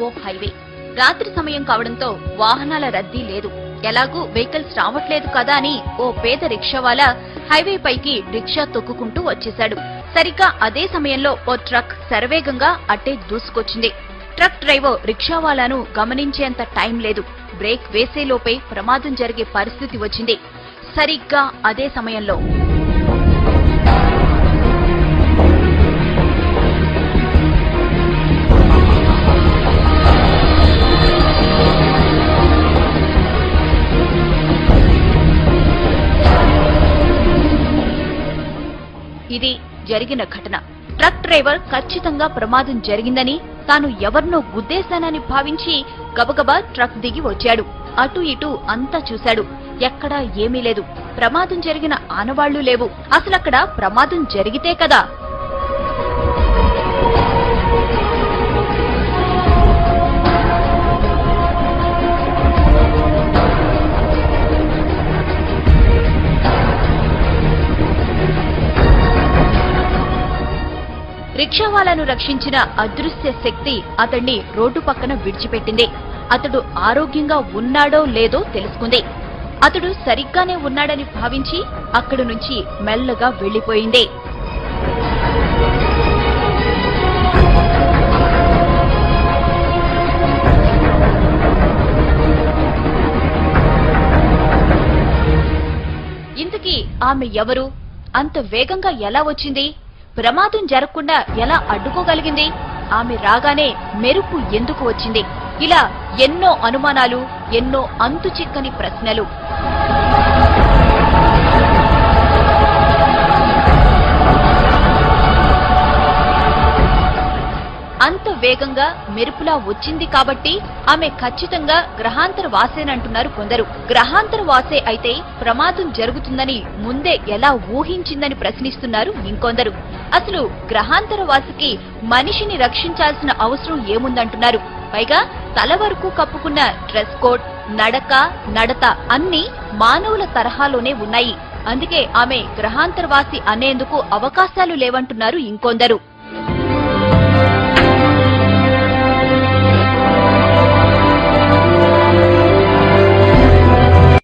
ఓ highway. రాత్రి సమయం కావడంతో వాహనాల రద్దీ లేదు. ఎలాగూ వెహికల్స్ రావట్లేదు కదా అని ఓ పేద రిక్షావాలా హైవే పైకి రిక్షా తొక్కుకుంటూ వచ్చేశాడు. సరిగ్గా అదే సమయంలో ఓ ట్రక్ శరవేగంగా అట్టే దూసుకొచ్చింది. ట్రక్ డ్రైవర్ రిక్షావాలాను గమనించేంత టైం లేదు. బ్రేక్ వేసేలోపే ప్రమాదం జరిగే పరిస్థితి వచ్చింది. సరిగ్గా అదే సమయంలో ఇది జరిగిన ఘటన. ట్రక్ డ్రైవర్ ఖచ్చితంగా ప్రమాదం జరిగిందని, తాను ఎవరినో గుద్దేశానని భావించి గబగబా ట్రక్ దిగి వచ్చాడు. అటు ఇటు అంతా చూశాడు. ఎక్కడా ఏమీ లేదు. ప్రమాదం జరిగిన ఆనవాళ్లు లేవు. అసలక్కడ ప్రమాదం జరిగితే కదా. రిక్షావాలాను రక్షించిన అదృశ్య శక్తి అతన్ని రోడ్డు పక్కన విడిచిపెట్టింది. అతడు ఆరోగ్యంగా ఉన్నాడో లేదో తెలుసుకుంది. అతడు సరిగ్గానే ఉన్నాడని భావించి అక్కడి నుంచి మెల్లగా వెళ్లిపోయింది. ఇంతకీ ఆమె ఎవరు? అంత వేగంగా ఎలా వచ్చింది? ప్రమాదం జరగకుండా ఎలా అడ్డుకోగలిగింది? ఆమె రాగానే మెరుపు ఎందుకు వచ్చింది? ఇలా ఎన్నో అనుమానాలు, ఎన్నో అంతు చిక్కని ప్రశ్నలు. అంత వేగంగా మెరుపులా వచ్చింది కాబట్టి ఆమె ఖచ్చితంగా గ్రహాంతర వాసేనంటున్నారు కొందరు. గ్రహాంతర వాసే అయితే ప్రమాదం జరుగుతుందని ముందే ఎలా ఊహించిందని ప్రశ్నిస్తున్నారు ఇంకొందరు. అసలు గ్రహాంతర వాసికి మనిషిని రక్షించాల్సిన అవసరం ఏముందంటున్నారు. పైగా తల వరకు కప్పుకున్న డ్రెస్ కోడ్, నడక, నడత అన్ని మానవుల తరహాలోనే ఉన్నాయి. అందుకే ఆమె గ్రహాంతరవాసి అనేందుకు అవకాశాలు లేవంటున్నారు ఇంకొందరు.